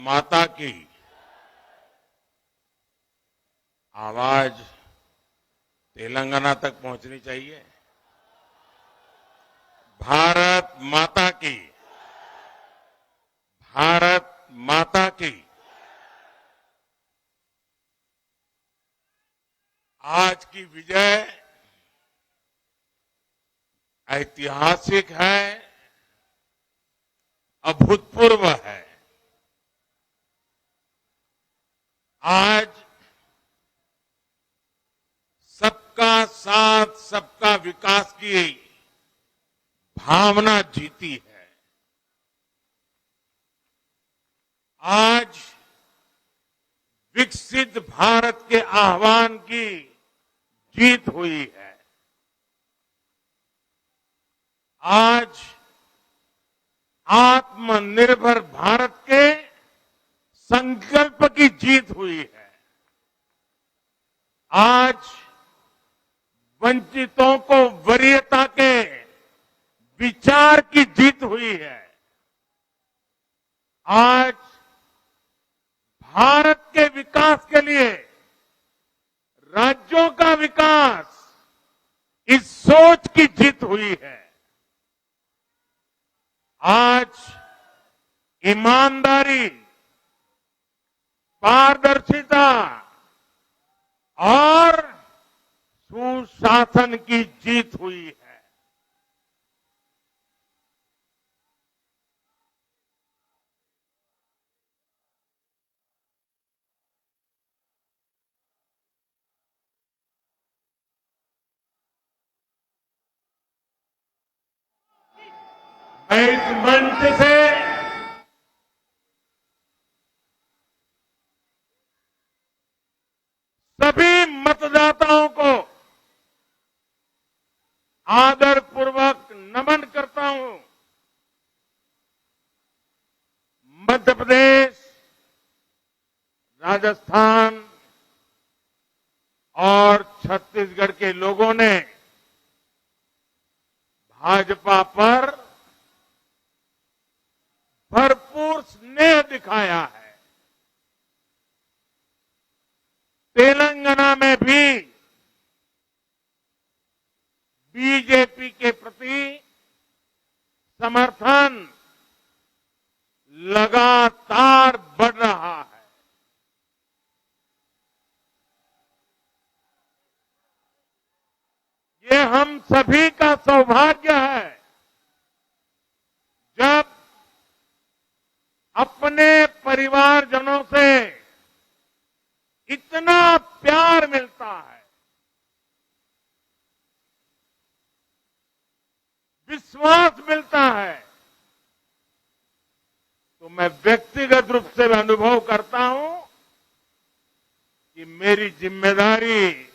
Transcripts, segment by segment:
माता की आवाज तेलंगाना तक पहुंचनी चाहिए। भारत माता की, भारत माता की। आज की विजय ऐतिहासिक है, अभूतपूर्व है। आज सबका साथ, सबका विकास की भावना जीती है। आज विकसित भारत के आह्वान की जीत हुई है। आज आत्मनिर्भर भारत के संकल्प की जीत हुई है। आज वंचितों को वरीयता के विचार की जीत हुई है। आज भारत के विकास के लिए राज्यों का विकास, इस सोच की जीत हुई है। आज ईमानदारी, पारदर्शिता और सुशासन की जीत हुई है। मैं इस मंच से सभी मतदाताओं को आदरपूर्वक नमन करता हूं। मध्य प्रदेश, राजस्थान और छत्तीसगढ़ के लोगों ने भाजपा पर भरपूर स्नेह दिखाया है। तेलंगाना में भी बीजेपी के प्रति समर्थन लगातार बढ़ रहा है। ये हम सभी का सौभाग्य है जब अपने परिवारजनों से इतना प्यार मिलता है, विश्वास मिलता है, तो मैं व्यक्तिगत रूप से अनुभव करता हूं कि मेरी जिम्मेदारी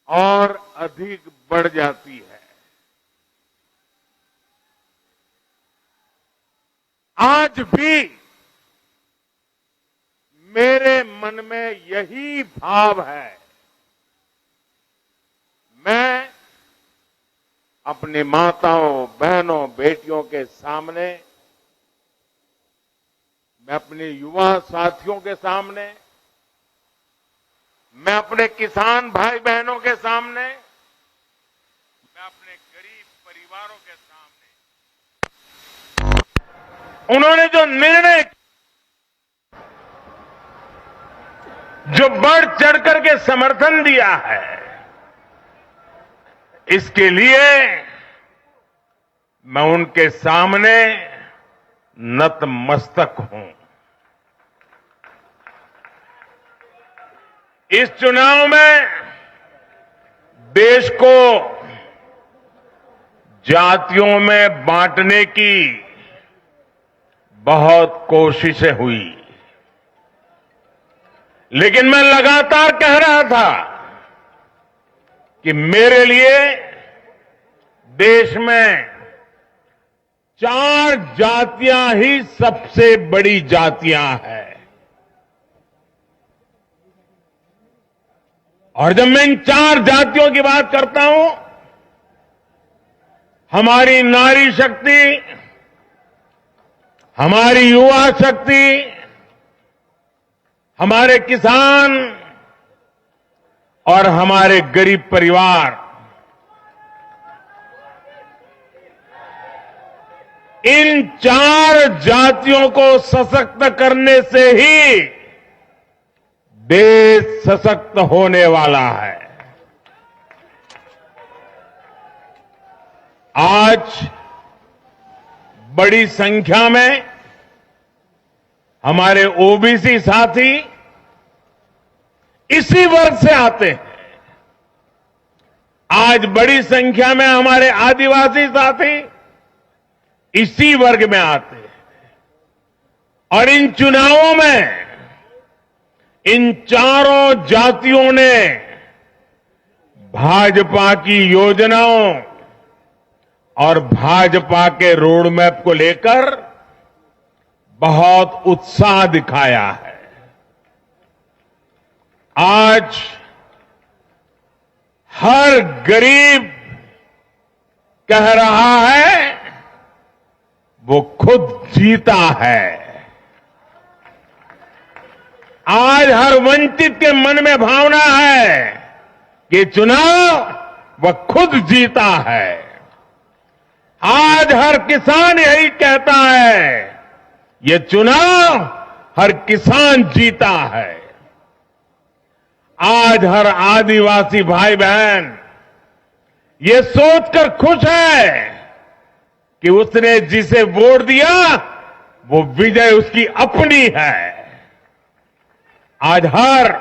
और अधिक बढ़ जाती है। आज भी मेरे मन में यही भाव है। मैं अपनी माताओं, बहनों, बेटियों के सामने, मैं अपने युवा साथियों के सामने, मैं अपने किसान भाई बहनों के सामने, मैं अपने गरीब परिवारों के सामने उन्होंने जो निर्णय, जो बढ़ चढ़ करके समर्थन दिया है, इसके लिए मैं उनके सामने नतमस्तक हूं। इस चुनाव में देश को जातियों में बांटने की बहुत कोशिशें हुई, लेकिन मैं लगातार कह रहा था कि मेरे लिए देश में 4 जातियां ही सबसे बड़ी जातियां हैं। और जब मैं इन 4 जातियों की बात करता हूं, हमारी नारी शक्ति, हमारी युवा शक्ति, हमारे किसान और हमारे गरीब परिवार, इन 4 जातियों को सशक्त करने से ही देश सशक्त होने वाला है। आज बड़ी संख्या में हमारे ओबीसी साथी इसी वर्ग से आते हैं। आज बड़ी संख्या में हमारे आदिवासी साथी इसी वर्ग में आते हैं। और इन चुनावों में इन चारों जातियों ने भाजपा की योजनाओं और भाजपा के रोड मैप को लेकर बहुत उत्साह दिखाया है। आज हर गरीब कह रहा है वो खुद जीता है। आज हर वंचित के मन में भावना है कि चुनाव वह खुद जीता है। आज हर किसान यही कहता है ये चुनाव हर किसान जीता है। आज हर आदिवासी भाई बहन ये सोचकर खुश है कि उसने जिसे वोट दिया वो विजय उसकी अपनी है। आज हर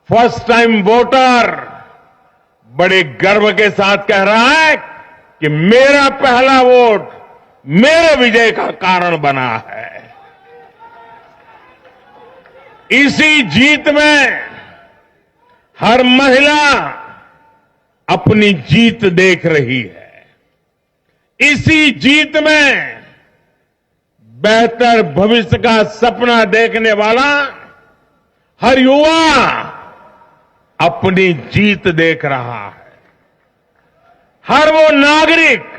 फर्स्ट टाइम वोटर बड़े गर्व के साथ कह रहा है कि मेरा पहला वोट मेरे विजय का कारण बना है। इसी जीत में हर महिला अपनी जीत देख रही है। इसी जीत में बेहतर भविष्य का सपना देखने वाला हर युवा अपनी जीत देख रहा है। हर वो नागरिक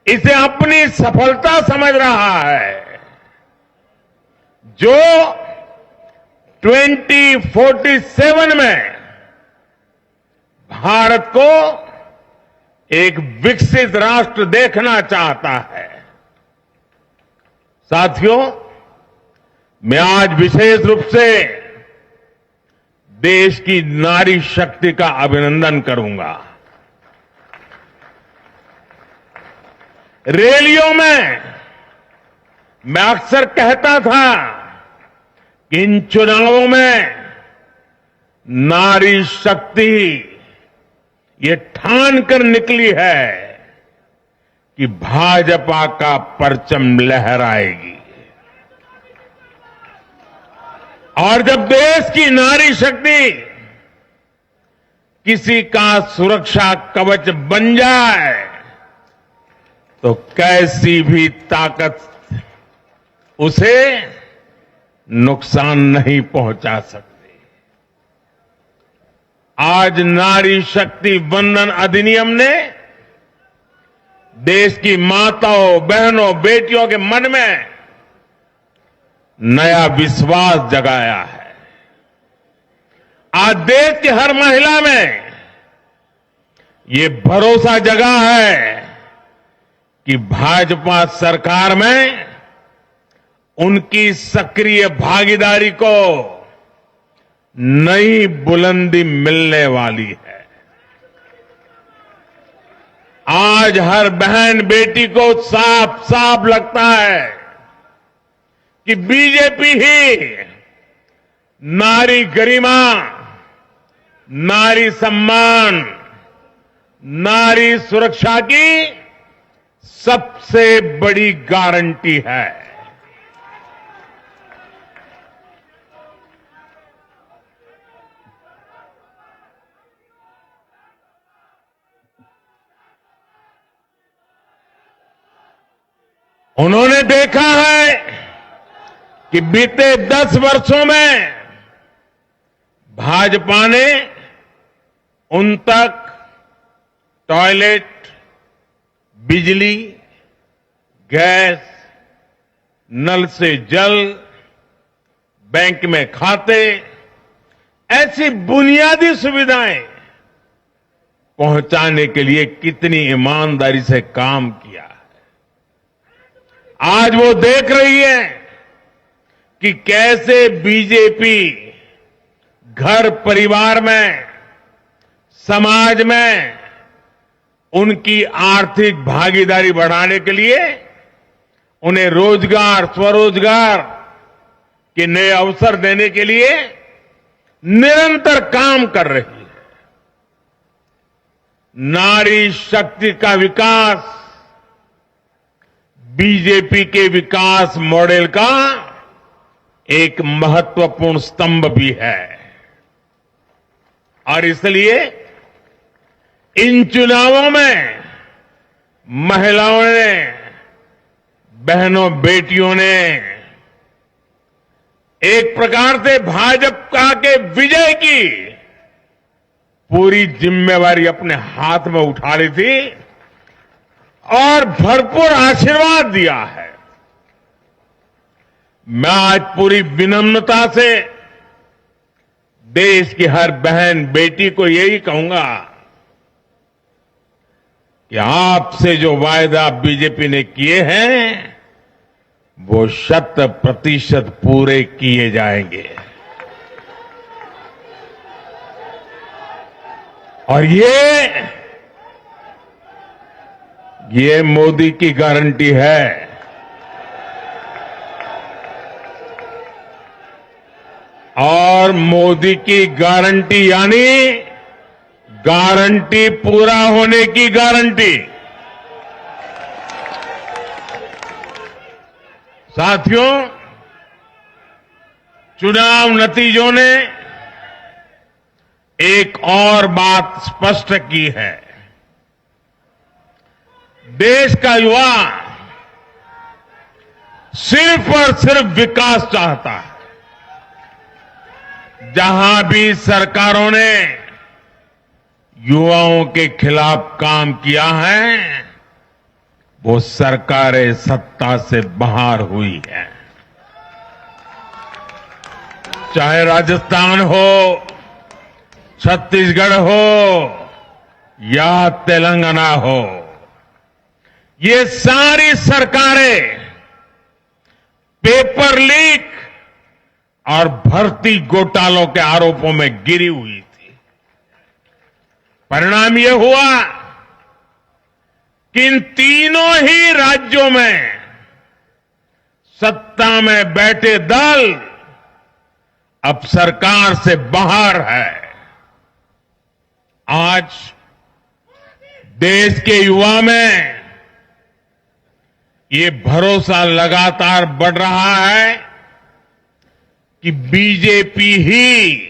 इसे अपनी सफलता समझ रहा है जो 2047 में भारत को एक विकसित राष्ट्र देखना चाहता है। साथियों, मैं आज विशेष रूप से देश की नारी शक्ति का अभिनंदन करूंगा। रैलियों में मैं अक्सर कहता था कि इन चुनावों में नारी शक्ति ये ठान कर निकली है कि भाजपा का परचम लहराएगी। और जब देश की नारी शक्ति किसी का सुरक्षा कवच बन जाए तो कैसी भी ताकत उसे नुकसान नहीं पहुंचा सकती। आज नारी शक्ति वंदन अधिनियम ने देश की माताओं, बहनों, बेटियों के मन में नया विश्वास जगाया है। आज देश की हर महिला में ये भरोसा जगा है कि भाजपा सरकार में उनकी सक्रिय भागीदारी को नई बुलंदी मिलने वाली है। आज हर बहन बेटी को साफ साफ लगता है कि बीजेपी ही नारी गरिमा, नारी सम्मान, नारी सुरक्षा की सबसे बड़ी गारंटी है। उन्होंने देखा है कि बीते 10 वर्षों में भाजपा ने उन तक टॉयलेट, बिजली, गैस, नल से जल, बैंक में खाते, ऐसी बुनियादी सुविधाएं पहुंचाने के लिए कितनी ईमानदारी से काम किया है। आज वो देख रही है कि कैसे बीजेपी घर परिवार में, समाज में उनकी आर्थिक भागीदारी बढ़ाने के लिए उन्हें रोजगार, स्वरोजगार के नए अवसर देने के लिए निरंतर काम कर रही है। नारी शक्ति का विकास बीजेपी के विकास मॉडल का एक महत्वपूर्ण स्तंभ भी है और इसलिए इन चुनावों में महिलाओं ने, बहनों बेटियों ने एक प्रकार से भाजपा के विजय की पूरी जिम्मेवारी अपने हाथ में उठा ली थी और भरपूर आशीर्वाद दिया है। मैं आज पूरी विनम्रता से देश की हर बहन बेटी को यही कहूंगा कि आपसे जो वायदा बीजेपी ने किए हैं वो 100% पूरे किए जाएंगे और ये मोदी की गारंटी है। और मोदी की गारंटी यानी गारंटी पूरा होने की गारंटी। साथियों, चुनाव नतीजों ने एक और बात स्पष्ट की है। देश का युवा सिर्फ और सिर्फ विकास चाहता है। जहां भी सरकारों ने युवाओं के खिलाफ काम किया है वो सरकारें सत्ता से बाहर हुई है। चाहे राजस्थान हो, छत्तीसगढ़ हो या तेलंगाना हो, ये सारी सरकारें पेपर लीक और भर्ती घोटालों के आरोपों में गिरी हुई थी। परिणाम यह हुआ कि इन तीनों ही राज्यों में सत्ता में बैठे दल अब सरकार से बाहर है। आज देश के युवा में ये भरोसा लगातार बढ़ रहा है कि बीजेपी ही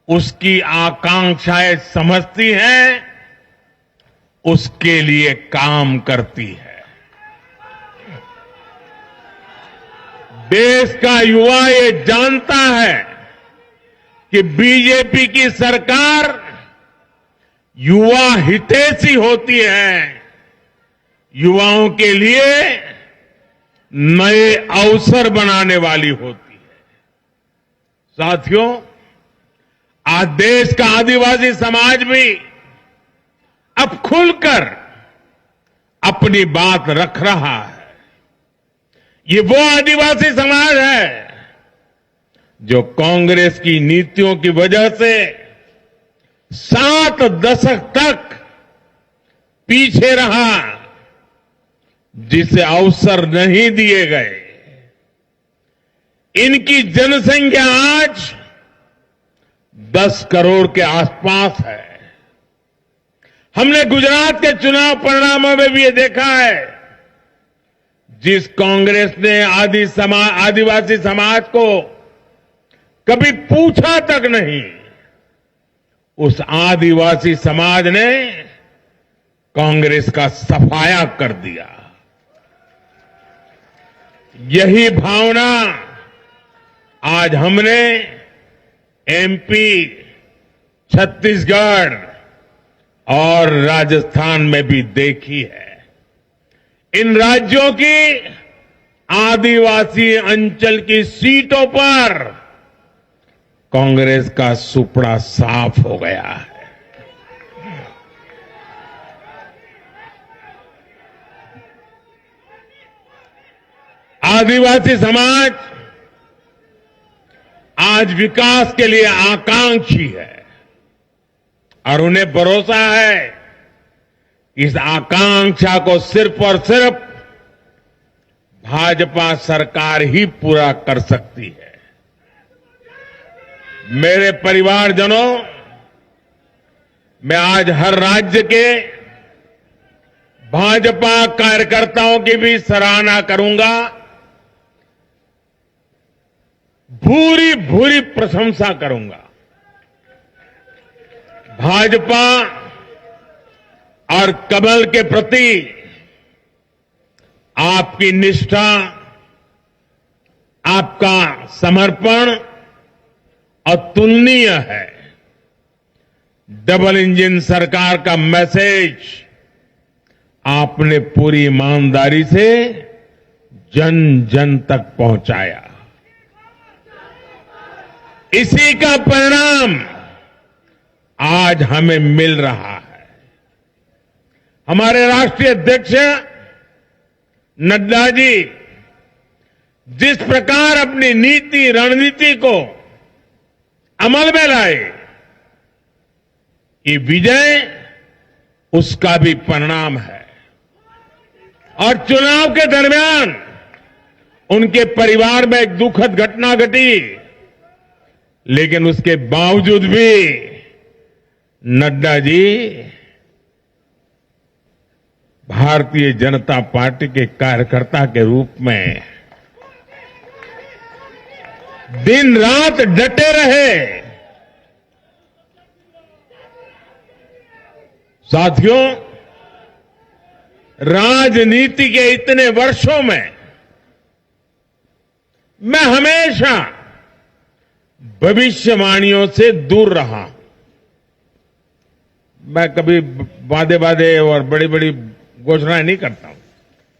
उसकी आकांक्षाएं समझती है, उसके लिए काम करती है। देश का युवा ये जानता है कि बीजेपी की सरकार युवा हितैषी होती है, युवाओं के लिए नए अवसर बनाने वाली होती है। साथियों, आज देश का आदिवासी समाज भी अब खुलकर अपनी बात रख रहा है। ये वो आदिवासी समाज है जो कांग्रेस की नीतियों की वजह से 7 दशक तक पीछे रहा, जिसे अवसर नहीं दिए गए। इनकी जनसंख्या आज 10 करोड़ के आसपास है। हमने गुजरात के चुनाव परिणामों में भी ये देखा है, जिस कांग्रेस ने आदिवासी समाज को कभी पूछा तक नहीं, उस आदिवासी समाज ने कांग्रेस का सफाया कर दिया। यही भावना आज हमने एमपी, छत्तीसगढ़ और राजस्थान में भी देखी है। इन राज्यों की आदिवासी अंचल की सीटों पर कांग्रेस का सुपड़ा साफ हो गया है। आदिवासी समाज आज विकास के लिए आकांक्षी है और उन्हें भरोसा है कि इस आकांक्षा को सिर्फ और सिर्फ भाजपा सरकार ही पूरा कर सकती है। मेरे परिवारजनों, मैं आज हर राज्य के भाजपा कार्यकर्ताओं की भी सराहना करूंगा, भूरी भूरी प्रशंसा करूंगा। भाजपा और कमल के प्रति आपकी निष्ठा, आपका समर्पण अतुलनीय है। डबल इंजन सरकार का मैसेज आपने पूरी ईमानदारी से जन जन तक पहुंचाया। इसी का परिणाम आज हमें मिल रहा है। हमारे राष्ट्रीय अध्यक्ष नड्डा जी जिस प्रकार अपनी नीति रणनीति को अमल में लाए, ये विजय उसका भी परिणाम है। और चुनाव के दरमियान उनके परिवार में एक दुखद घटना घटी, लेकिन उसके बावजूद भी नड्डा जी भारतीय जनता पार्टी के कार्यकर्ता के रूप में दिन रात डटे रहे। साथियों, राजनीति के इतने वर्षों में मैं हमेशा भविष्यवाणियों से दूर रहा। मैं कभी वादे वादे और बड़ी बड़ी घोषणाएं नहीं करता हूं।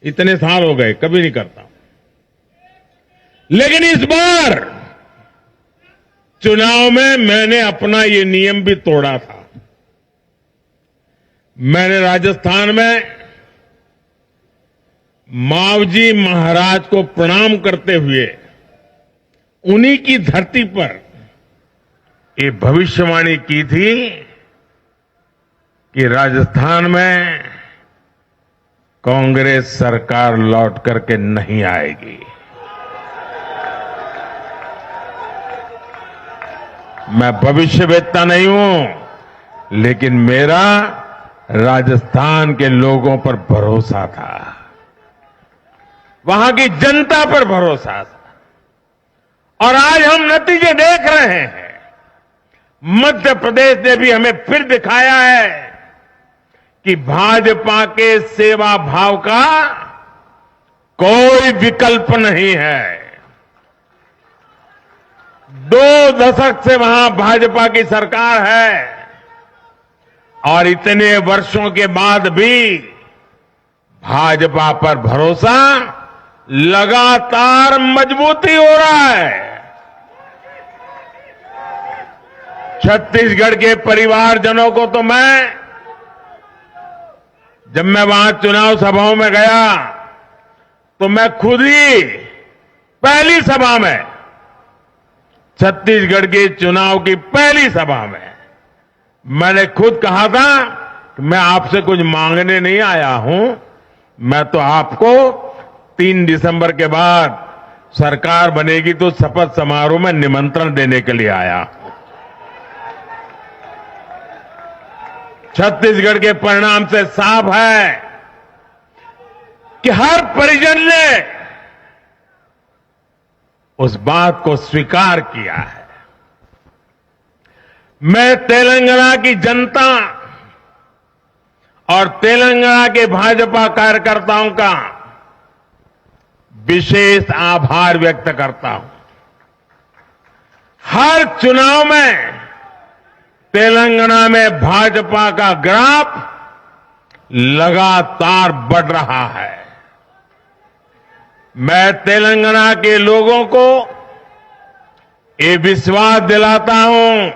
इतने साल हो गए, कभी नहीं करता हूं। लेकिन इस बार चुनाव में मैंने अपना ये नियम भी तोड़ा था। मैंने राजस्थान में मावजी महाराज को प्रणाम करते हुए उन्हीं की धरती पर ये भविष्यवाणी की थी कि राजस्थान में कांग्रेस सरकार लौट करके नहीं आएगी। मैं भविष्यवेत्ता नहीं हूं, लेकिन मेरा राजस्थान के लोगों पर भरोसा था, वहां की जनता पर भरोसा था। और आज हम नतीजे देख रहे हैं। मध्य प्रदेश ने भी हमें फिर दिखाया है कि भाजपा के सेवा भाव का कोई विकल्प नहीं है। 2 दशक से वहां भाजपा की सरकार है और इतने वर्षों के बाद भी भाजपा पर भरोसा लगातार मजबूती हो रहा है। छत्तीसगढ़ के परिवारजनों को तो जब मैं वहां चुनाव सभाओं में गया तो मैं खुद ही पहली सभा में, छत्तीसगढ़ के चुनाव की पहली सभा में मैंने खुद कहा था कि मैं आपसे कुछ मांगने नहीं आया हूं, मैं तो आपको 3 दिसंबर के बाद सरकार बनेगी तो शपथ समारोह में निमंत्रण देने के लिए आया। छत्तीसगढ़ के परिणाम से साफ है कि हर परिजन ने उस बात को स्वीकार किया है। मैं तेलंगाना की जनता और तेलंगाना के भाजपा कार्यकर्ताओं का विशेष आभार व्यक्त करता हूं। हर चुनाव में तेलंगाना में भाजपा का ग्राफ लगातार बढ़ रहा है। मैं तेलंगाना के लोगों को ये विश्वास दिलाता हूं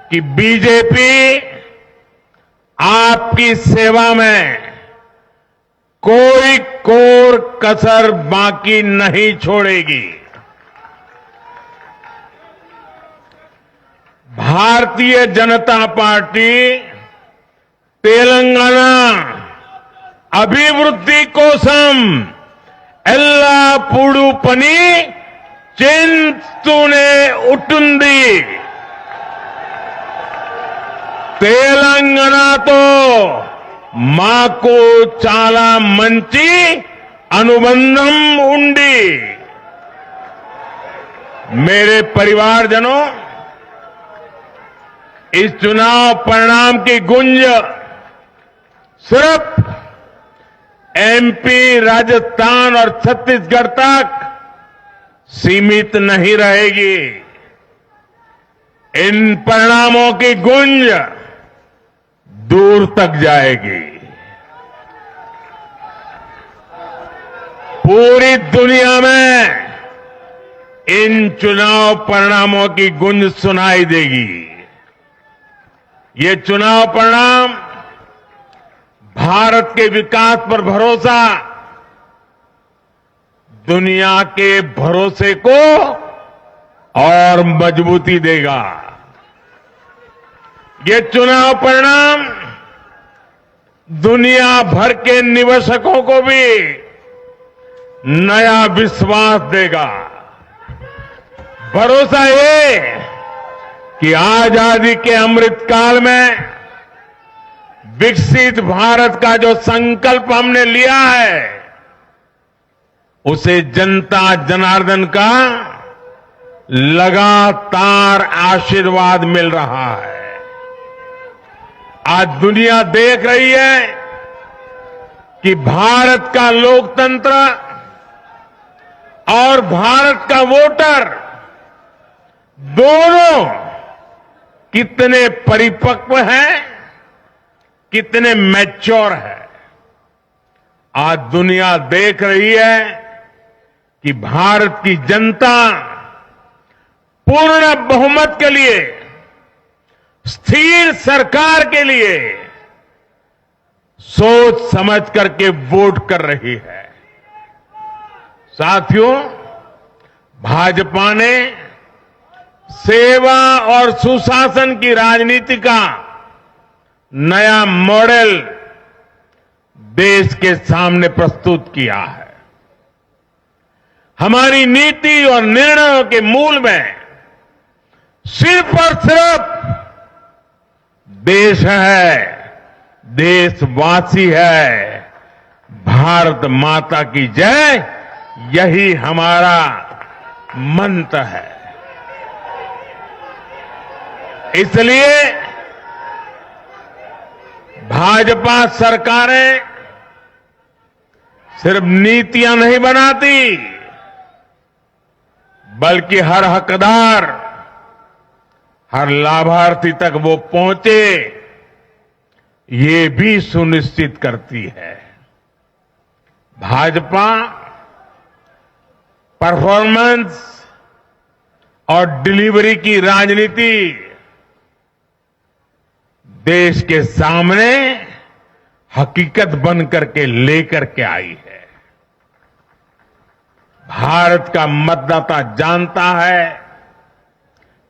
कि बीजेपी आपकी सेवा में कोई कोर कसर बाकी नहीं छोड़ेगी। भारतीय जनता पार्टी तेलंगाना अभिवृद्धि कोसम एल्लापूडू पनी चिंतूने उटुंदी। తెలంగాణతో మాకు చాలా మంచి అనుబంధం ఉంది। मेरे परिवारजनों, इस चुनाव परिणाम की गुंज सिर्फ एमपी, राजस्थान और छत्तीसगढ़ तक सीमित नहीं रहेगी। इन परिणामों की गुंज दूर तक जाएगी। पूरी दुनिया में इन चुनाव परिणामों की गुंज सुनाई देगी। ये चुनाव परिणाम भारत के विकास पर भरोसा, दुनिया के भरोसे को और मजबूती देगा। ये चुनाव परिणाम दुनिया भर के निवेशकों को भी नया विश्वास देगा। भरोसा ये कि आजादी के अमृत काल में विकसित भारत का जो संकल्प हमने लिया है, उसे जनता जनार्दन का लगातार आशीर्वाद मिल रहा है। आज दुनिया देख रही है कि भारत का लोकतंत्र और भारत का वोटर दोनों कितने परिपक्व हैं, कितने मैच्योर है। आज दुनिया देख रही है कि भारत की जनता पूर्ण बहुमत के लिए, स्थिर सरकार के लिए सोच समझ करके वोट कर रही है। साथियों, भाजपा ने सेवा और सुशासन की राजनीति का नया मॉडल देश के सामने प्रस्तुत किया है। हमारी नीति और निर्णयों के मूल में सिर्फ और सिर्फ देश है, देशवासी है, भारत माता की जय, यही हमारा मंत्र है। इसलिए भाजपा सरकारें सिर्फ नीतियां नहीं बनाती, बल्कि हर हकदार, हर लाभार्थी तक वो पहुंचे, ये भी सुनिश्चित करती है। भाजपा परफॉर्मेंस और डिलीवरी की राजनीति देश के सामने हकीकत बन करके लेकर के आई है। भारत का मतदाता जानता है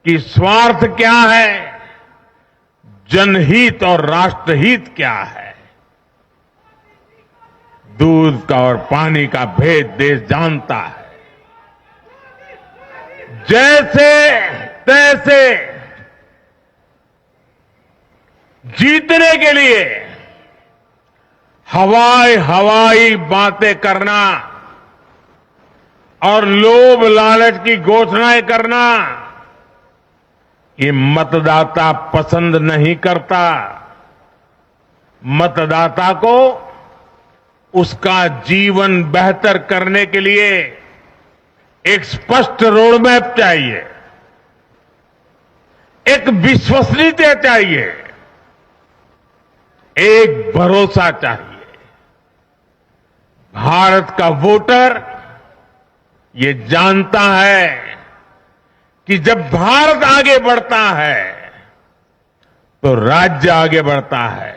कि स्वार्थ क्या है, जनहित और राष्ट्रहित क्या है। दूध का और पानी का भेद देश जानता है। जैसे तैसे जीतने के लिए हवाई बातें करना और लोभ लालच की घोषणाएं करना, ये मतदाता पसंद नहीं करता। मतदाता को उसका जीवन बेहतर करने के लिए एक स्पष्ट रोडमैप चाहिए, एक विश्वसनीयता चाहिए, एक भरोसा चाहिए। भारत का वोटर ये जानता है कि जब भारत आगे बढ़ता है तो राज्य आगे बढ़ता है,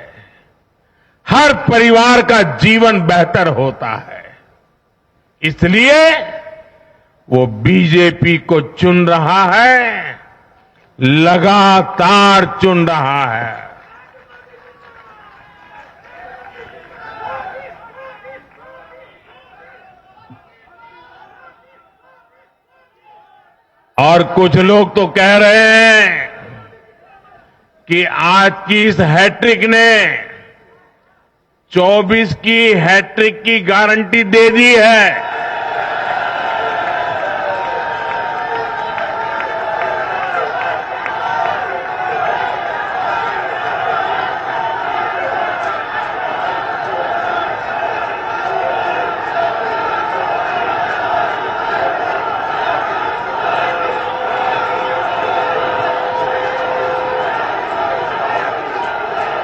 हर परिवार का जीवन बेहतर होता है। इसलिए वो बीजेपी को चुन रहा है, लगातार चुन रहा है। और कुछ लोग तो कह रहे हैं कि आज की इस हैट्रिक ने 24 की हैट्रिक की गारंटी दे दी है।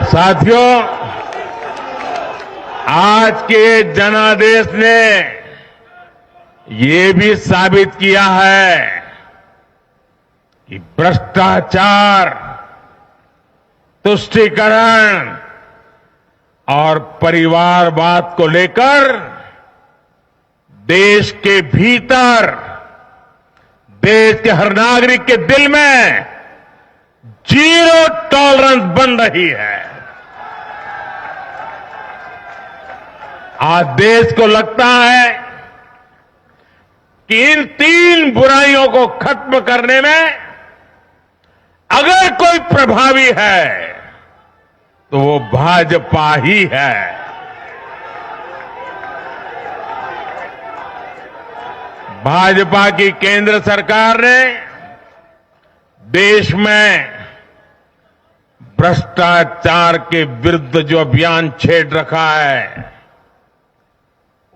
साथियों, आज के जनादेश ने ये भी साबित किया है कि भ्रष्टाचार, तुष्टीकरण और परिवारवाद को लेकर देश के भीतर, देश के हर नागरिक के दिल में जीरो टॉलरेंस बन रही है। आज देश को लगता है कि इन 3 बुराइयों को खत्म करने में अगर कोई प्रभावी है तो वो भाजपा ही है। भाजपा की केंद्र सरकार ने देश में भ्रष्टाचार के विरुद्ध जो अभियान छेड़ रखा है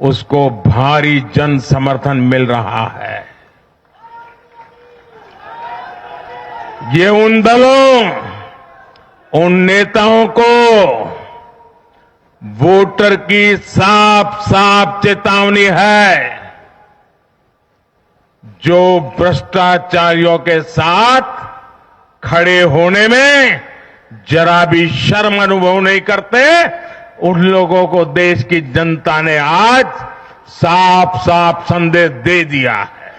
उसको भारी जन समर्थन मिल रहा है। ये उन दलों, उन नेताओं को वोटर की साफ साफ चेतावनी है जो भ्रष्टाचारियों के साथ खड़े होने में जरा भी शर्म अनुभव नहीं करते। उन लोगों को देश की जनता ने आज साफ साफ संदेश दे दिया है।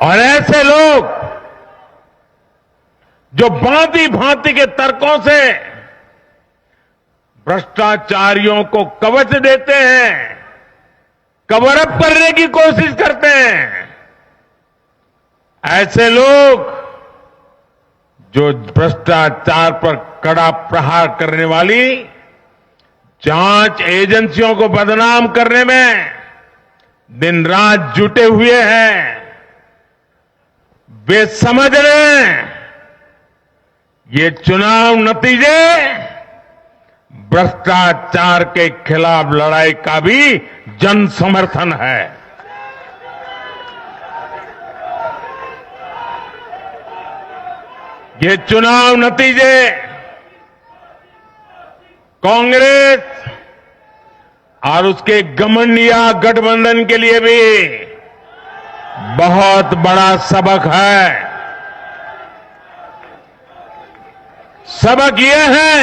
और ऐसे लोग जो भांति भांति के तर्कों से भ्रष्टाचारियों को कवच देते हैं, कवर अप करने की कोशिश करते हैं, ऐसे लोग जो भ्रष्टाचार पर कड़ा प्रहार करने वाली जांच एजेंसियों को बदनाम करने में दिन रात जुटे हुए हैं, वे समझ रहे हैं ये चुनाव नतीजे भ्रष्टाचार के खिलाफ लड़ाई का भी जन समर्थन है। ये चुनाव नतीजे कांग्रेस और उसके घमंडिया गठबंधन के लिए भी बहुत बड़ा सबक है। सबक ये है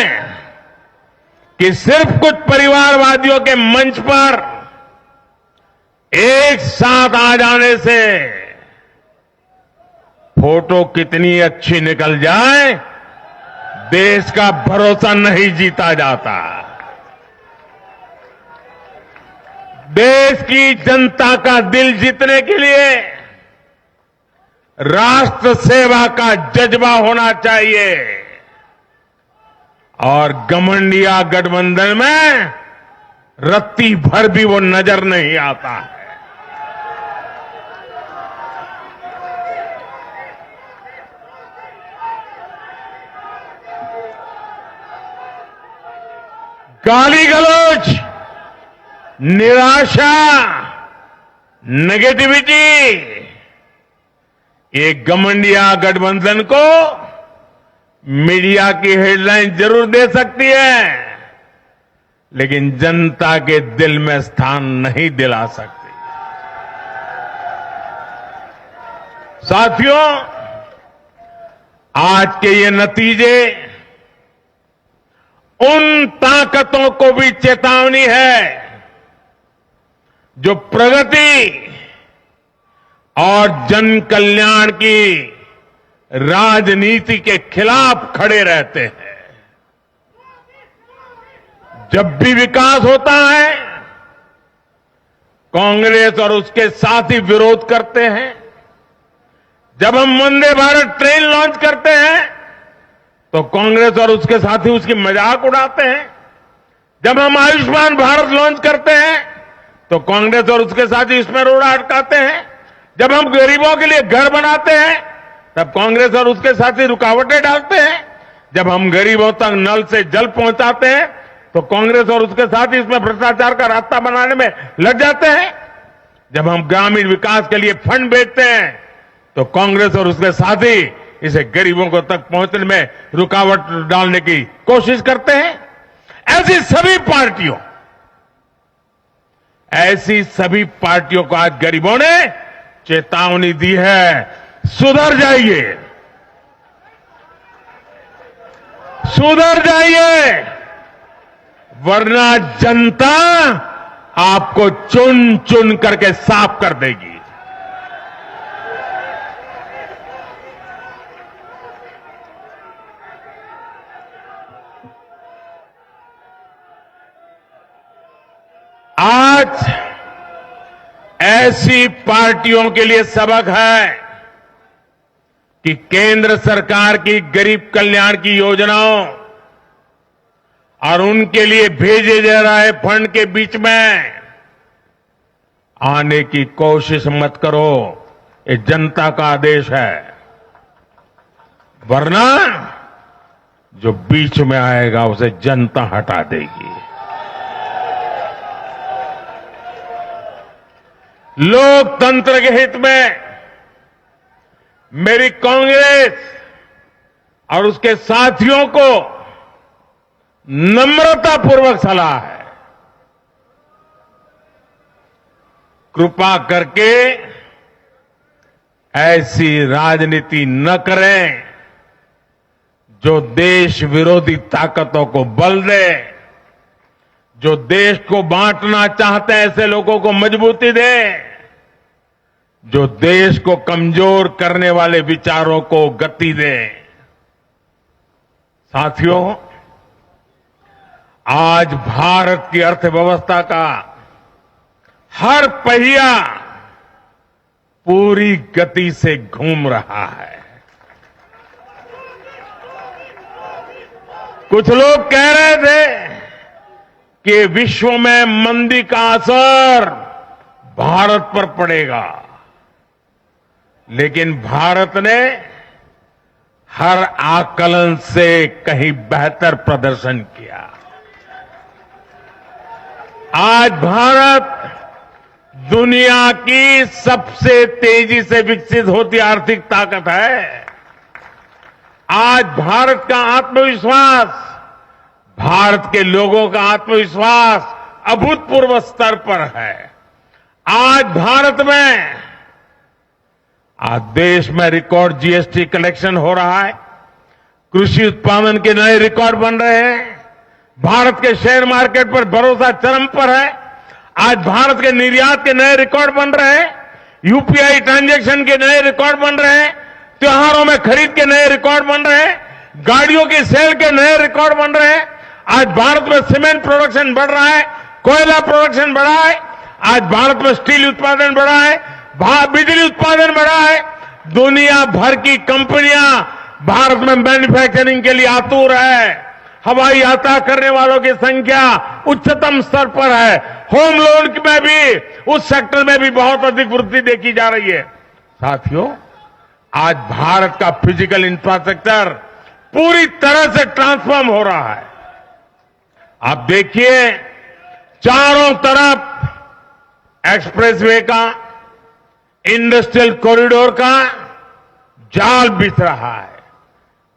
कि सिर्फ कुछ परिवारवादियों के मंच पर एक साथ आ जाने से फोटो कितनी अच्छी निकल जाए, देश का भरोसा नहीं जीता जाता। देश की जनता का दिल जीतने के लिए राष्ट्र सेवा का जज्बा होना चाहिए और घमंडिया गठबंधन में रत्ती भर भी वो नजर नहीं आता है। गाली गलौज, निराशा, नेगेटिविटी, ये घमंडिया गठबंधन को मीडिया की हेडलाइन जरूर दे सकती है, लेकिन जनता के दिल में स्थान नहीं दिला सकती। साथियों, आज के ये नतीजे उन ताकतों को भी चेतावनी है जो प्रगति और जन कल्याण की राजनीति के खिलाफ खड़े रहते हैं। जब भी विकास होता है, कांग्रेस और उसके साथी विरोध करते हैं। जब हम वंदे भारत ट्रेन लॉन्च करते हैं तो कांग्रेस और उसके साथी उसकी मजाक उड़ाते हैं। जब हम आयुष्मान भारत लॉन्च करते हैं तो कांग्रेस और उसके साथी इसमें रोड़ा अटकाते हैं। जब हम गरीबों के लिए घर बनाते हैं तब कांग्रेस और उसके साथी रुकावटें डालते हैं। जब हम गरीबों तक नल से जल पहुंचाते हैं तो कांग्रेस और उसके साथी इसमें भ्रष्टाचार का रास्ता बनाने में लग जाते हैं। जब हम ग्रामीण विकास के लिए फंड भेजते हैं तो कांग्रेस और उसके साथी इसे गरीबों को तक पहुंचने में रुकावट डालने की कोशिश करते हैं। ऐसी सभी पार्टियों को आज गरीबों ने चेतावनी दी है, सुधर जाइए, सुधर जाइए, वरना जनता आपको चुन चुन करके साफ कर देगी। आज ऐसी पार्टियों के लिए सबक है कि केंद्र सरकार की गरीब कल्याण की योजनाओं और उनके लिए भेजे जा रहे फंड के बीच में आने की कोशिश मत करो। ये जनता का आदेश है, वरना जो बीच में आएगा उसे जनता हटा देगी। लोकतंत्र के हित में मेरी कांग्रेस और उसके साथियों को नम्रतापूर्वक सलाह है, कृपा करके ऐसी राजनीति न करें जो देश विरोधी ताकतों को बल दे, जो देश को बांटना चाहते हैं ऐसे लोगों को मजबूती दे, जो देश को कमजोर करने वाले विचारों को गति दे। साथियों, आज भारत की अर्थव्यवस्था का हर पहिया पूरी गति से घूम रहा है। कुछ लोग कह रहे थे कि विश्व में मंदी का असर भारत पर पड़ेगा, लेकिन भारत ने हर आकलन से कहीं बेहतर प्रदर्शन किया। आज भारत दुनिया की सबसे तेजी से विकसित होती आर्थिक ताकत है। आज भारत का आत्मविश्वास, भारत के लोगों का आत्मविश्वास अभूतपूर्व स्तर पर है। आज भारत में, आज देश में रिकॉर्ड जीएसटी कलेक्शन हो रहा है, कृषि उत्पादन के नए रिकॉर्ड बन रहे हैं, भारत के शेयर मार्केट पर भरोसा चरम पर है। आज भारत के निर्यात के नए रिकॉर्ड बन रहे हैं, यूपीआई ट्रांजैक्शन के नए रिकॉर्ड बन रहे हैं, त्योहारों में खरीद के नए रिकॉर्ड बन रहे हैं, गाड़ियों की सेल के नए रिकॉर्ड बन रहे हैं। आज भारत में सीमेंट प्रोडक्शन बढ़ रहा है, कोयला प्रोडक्शन बढ़ा है, आज भारत में स्टील उत्पादन बढ़ा है, बिजली उत्पादन बढ़ा है। दुनिया भर की कंपनियां भारत में मैन्युफैक्चरिंग के लिए आतुर है। हवाई यात्रा करने वालों की संख्या उच्चतम स्तर पर है। होम लोन में भी, उस सेक्टर में भी बहुत अधिक वृद्धि देखी जा रही है। साथियों, आज भारत का फिजिकल इंफ्रास्ट्रक्चर पूरी तरह से ट्रांसफॉर्म हो रहा है। आप देखिए, चारों तरफ एक्सप्रेसवे का, इंडस्ट्रियल कॉरिडोर का जाल बिछ रहा है।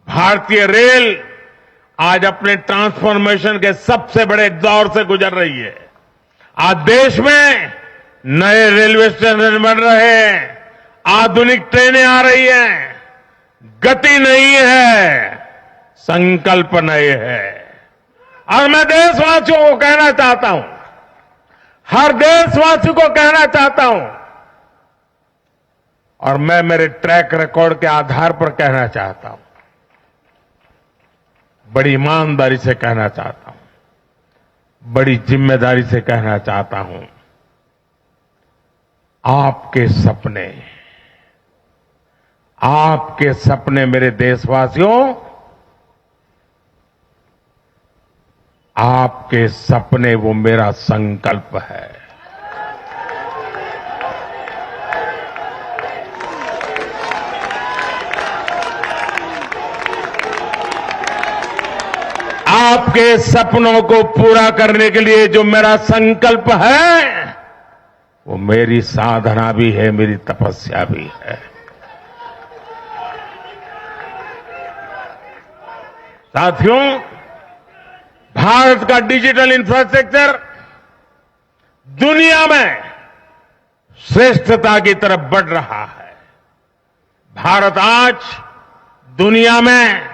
भारतीय रेल आज अपने ट्रांसफॉर्मेशन के सबसे बड़े दौर से गुजर रही है। आज देश में नए रेलवे स्टेशन बन रहे हैं, आधुनिक ट्रेनें आ रही हैं। गति नहीं है, संकल्प नए है। और मैं देशवासियों को कहना चाहता हूं, हर देशवासी को कहना चाहता हूं, और मैं मेरे ट्रैक रिकॉर्ड के आधार पर कहना चाहता हूं, बड़ी ईमानदारी से कहना चाहता हूं, बड़ी जिम्मेदारी से कहना चाहता हूं, आपके सपने मेरे देशवासियों, आपके सपने वो मेरा संकल्प है। आपके सपनों को पूरा करने के लिए जो मेरा संकल्प है, वो मेरी साधना भी है, मेरी तपस्या भी है। साथियों, भारत का डिजिटल इंफ्रास्ट्रक्चर दुनिया में श्रेष्ठता की तरफ बढ़ रहा है। भारत आज दुनिया में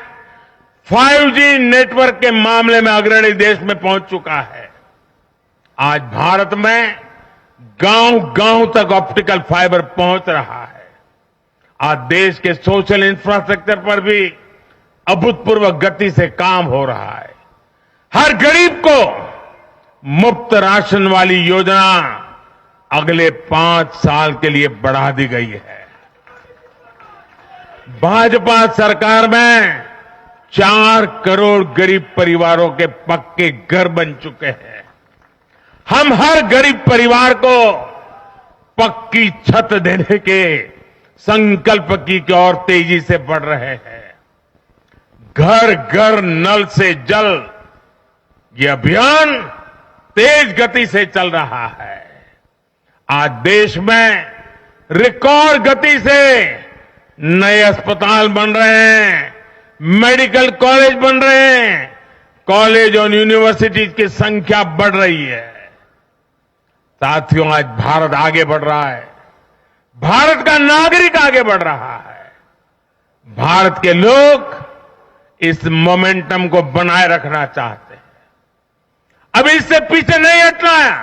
5G नेटवर्क के मामले में अग्रणी देश में पहुंच चुका है। आज भारत में गांव-गांव तक ऑप्टिकल फाइबर पहुंच रहा है। आज देश के सोशल इंफ्रास्ट्रक्चर पर भी अभूतपूर्व गति से काम हो रहा है। हर गरीब को मुफ्त राशन वाली योजना अगले 5 साल के लिए बढ़ा दी गई है। भाजपा सरकार में 4 करोड़ गरीब परिवारों के पक्के घर बन चुके हैं। हम हर गरीब परिवार को पक्की छत देने के संकल्प की ओर तेजी से बढ़ रहे हैं। घर घर नल से जल, ये अभियान तेज गति से चल रहा है। आज देश में रिकॉर्ड गति से नए अस्पताल बन रहे हैं, मेडिकल कॉलेज बन रहे हैं, कॉलेज और यूनिवर्सिटीज की संख्या बढ़ रही है। साथियों, आज भारत आगे बढ़ रहा है, भारत का नागरिक आगे बढ़ रहा है। भारत के लोग इस मोमेंटम को बनाए रखना चाहते हैं। अब इससे पीछे नहीं हटना है,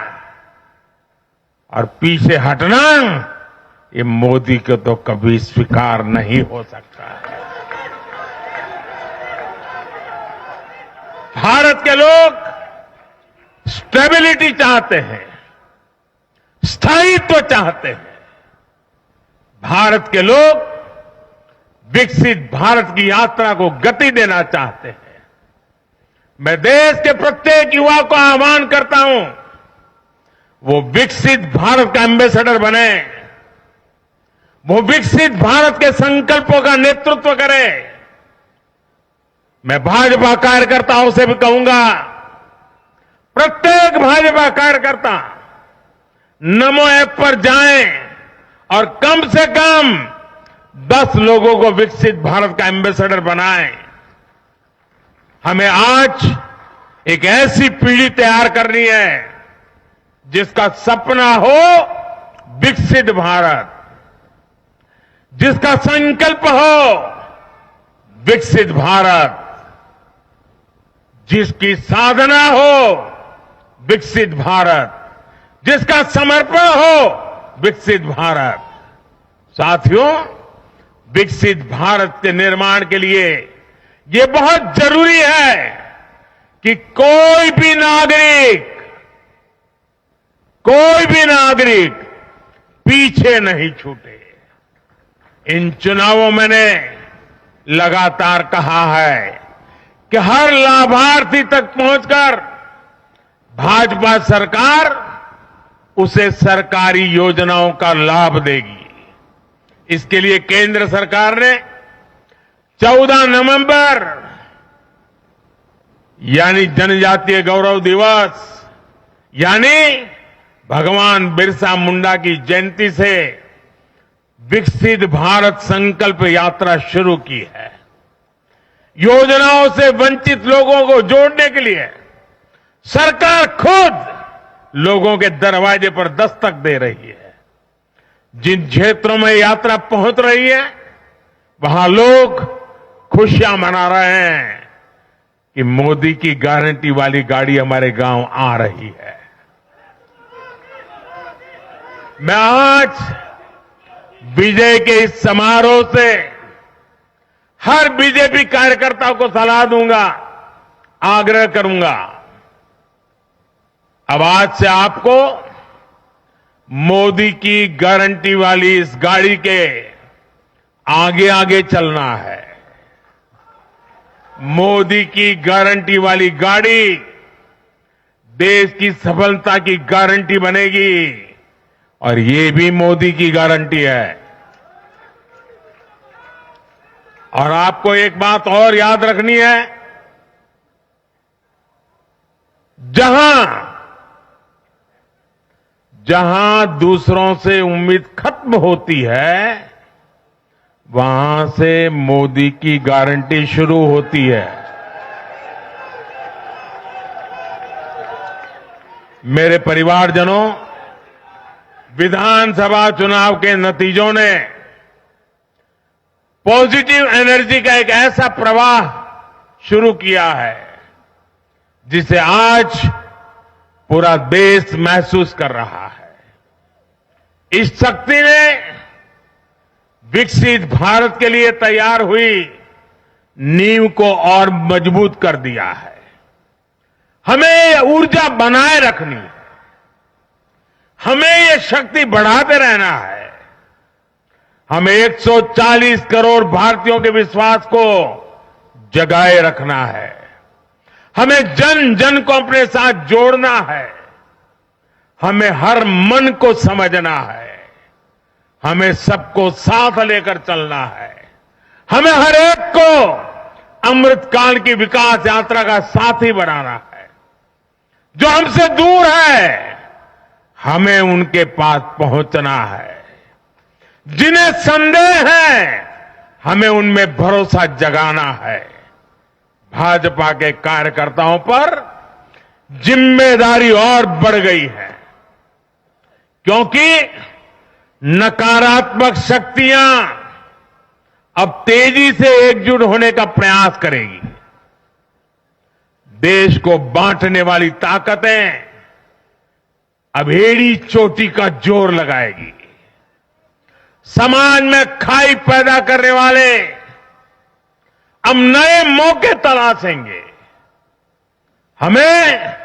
और पीछे हटना ये मोदी को तो कभी स्वीकार नहीं हो सकता है। भारत के लोग स्टेबिलिटी चाहते हैं, स्थायित्व चाहते हैं। भारत के लोग विकसित भारत की यात्रा को गति देना चाहते हैं। मैं देश के प्रत्येक युवा को आह्वान करता हूं, वो विकसित भारत का एम्बेसडर बने, वो विकसित भारत के संकल्पों का नेतृत्व करे। मैं भाजपा कार्यकर्ताओं से भी कहूंगा, प्रत्येक भाजपा कार्यकर्ता नमो ऐप पर जाएं और कम से कम 10 लोगों को विकसित भारत का एम्बेसडर बनाएं। हमें आज एक ऐसी पीढ़ी तैयार करनी है जिसका सपना हो विकसित भारत, जिसका संकल्प हो विकसित भारत, जिसकी साधना हो विकसित भारत, जिसका समर्पण हो विकसित भारत। साथियों, विकसित भारत के निर्माण के लिए ये बहुत जरूरी है कि कोई भी नागरिक पीछे नहीं छूटे। इन चुनावों में मैंने लगातार कहा है कि हर लाभार्थी तक पहुंचकर भाजपा सरकार उसे सरकारी योजनाओं का लाभ देगी। इसके लिए केंद्र सरकार ने 14 नवंबर यानी जनजातीय गौरव दिवस यानी भगवान बिरसा मुंडा की जयंती से विकसित भारत संकल्प यात्रा शुरू की है। योजनाओं से वंचित लोगों को जोड़ने के लिए सरकार खुद लोगों के दरवाजे पर दस्तक दे रही है। जिन क्षेत्रों में यात्रा पहुंच रही है वहां लोग खुशियां मना रहे हैं कि मोदी की गारंटी वाली गाड़ी हमारे गांव आ रही है। मैं आज विजय के इस समारोह से हर बीजेपी कार्यकर्ता को सलाह दूंगा, आग्रह करूंगा। अब आज से आपको मोदी की गारंटी वाली इस गाड़ी के आगे आगे चलना है। मोदी की गारंटी वाली गाड़ी देश की सफलता की गारंटी बनेगी और ये भी मोदी की गारंटी है। और आपको एक बात और याद रखनी है, जहां दूसरों से उम्मीद खत्म होती है वहां से मोदी की गारंटी शुरू होती है। मेरे परिवारजनों, विधानसभा चुनाव के नतीजों ने पॉजिटिव एनर्जी का एक ऐसा प्रवाह शुरू किया है जिसे आज पूरा देश महसूस कर रहा है। इस शक्ति ने विकसित भारत के लिए तैयार हुई नींव को और मजबूत कर दिया है। हमें ये ऊर्जा बनाए रखनी है, हमें ये शक्ति बढ़ाते रहना है। हमें 140 करोड़ भारतीयों के विश्वास को जगाए रखना है। हमें जन जन को अपने साथ जोड़ना है। हमें हर मन को समझना है। हमें सबको साथ लेकर चलना है। हमें हर एक को अमृतकाल की विकास यात्रा का साथी बनाना है। जो हमसे दूर है हमें उनके पास पहुंचना है। जिन्हें संदेह है हमें उनमें भरोसा जगाना है। भाजपा के कार्यकर्ताओं पर जिम्मेदारी और बढ़ गई है, क्योंकि नकारात्मक शक्तियां अब तेजी से एकजुट होने का प्रयास करेगी। देश को बांटने वाली ताकतें अब एड़ी चोटी का जोर लगाएगी। समाज में खाई पैदा करने वाले अब नए मौके तलाशेंगे। हमें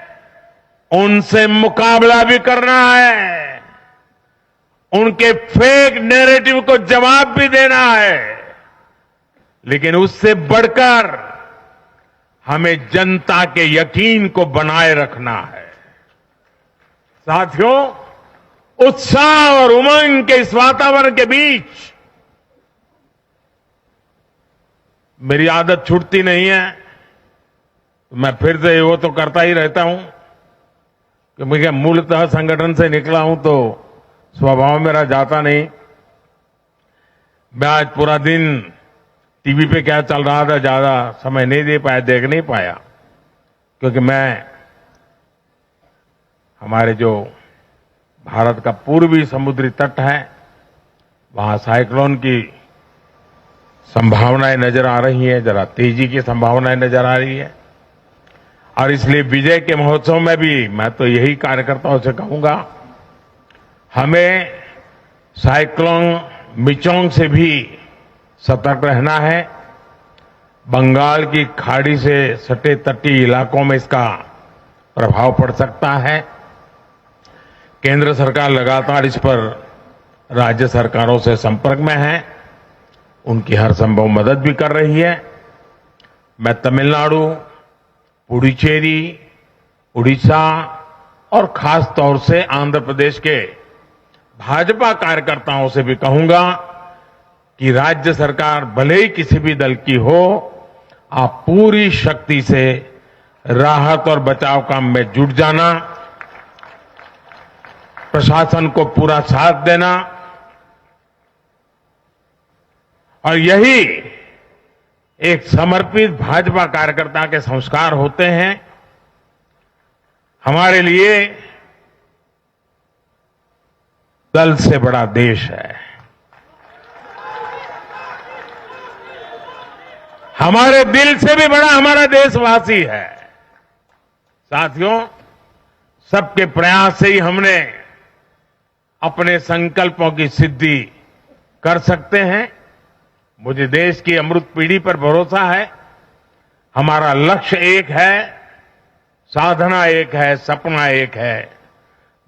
उनसे मुकाबला भी करना है, उनके फेक नैरेटिव को जवाब भी देना है, लेकिन उससे बढ़कर हमें जनता के यकीन को बनाए रखना है। साथियों, उत्साह और उमंग के इस वातावरण के बीच मेरी आदत छूटती नहीं है। मैं फिर से वो तो करता ही रहता हूं कि मैं मूलतः संगठन से निकला हूं तो स्वभाव मेरा जाता नहीं। मैं आज पूरा दिन टीवी पे क्या चल रहा था ज्यादा समय नहीं दे पाया, देख नहीं पाया, क्योंकि मैं हमारे जो भारत का पूर्वी समुद्री तट है वहां साइक्लोन की संभावनाएं नजर आ रही है, जरा तेजी की संभावनाएं नजर आ रही है। और इसलिए विजय के महोत्सव में भी मैं तो यही कार्यकर्ताओं से कहूंगा, हमें साइक्लोन मिचोंग से भी सतर्क रहना है। बंगाल की खाड़ी से सटे तटीय इलाकों में इसका प्रभाव पड़ सकता है। केंद्र सरकार लगातार इस पर राज्य सरकारों से संपर्क में है, उनकी हर संभव मदद भी कर रही है। मैं तमिलनाडु, पुडुचेरी, उड़ीसा और खास तौर से आंध्र प्रदेश के भाजपा कार्यकर्ताओं से भी कहूंगा कि राज्य सरकार भले ही किसी भी दल की हो, आप पूरी शक्ति से राहत और बचाव काम में जुट जाना, प्रशासन को पूरा साथ देना। और यही एक समर्पित भाजपा कार्यकर्ता के संस्कार होते हैं। हमारे लिए दल से बड़ा देश है। हमारे दिल से भी बड़ा हमारा देशवासी है। साथियों, सबके प्रयास से ही हमने अपने संकल्पों की सिद्धि कर सकते हैं। मुझे देश की अमृत पीढ़ी पर भरोसा है। हमारा लक्ष्य एक है, साधना एक है, सपना एक है।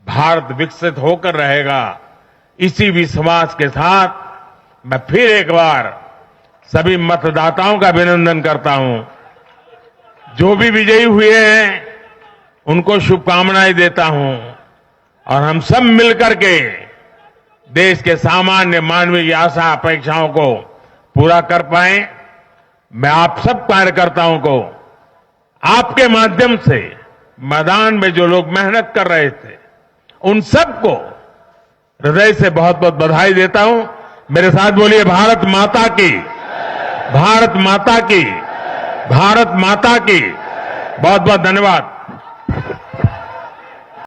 भारत विकसित होकर रहेगा। इसी विश्वास के साथ मैं फिर एक बार सभी मतदाताओं का अभिनंदन करता हूं। जो भी विजयी हुए हैं उनको शुभकामनाएं देता हूं और हम सब मिलकर के देश के सामान्य मानवीय आशा अपेक्षाओं को पूरा कर पाए। मैं आप सब कार्यकर्ताओं को आपके माध्यम से मैदान में जो लोग मेहनत कर रहे थे उन सबको हृदय से बहुत बहुत बधाई देता हूं। मेरे साथ बोलिए भारत माता की, भारत माता की, भारत माता की। बहुत बहुत धन्यवाद।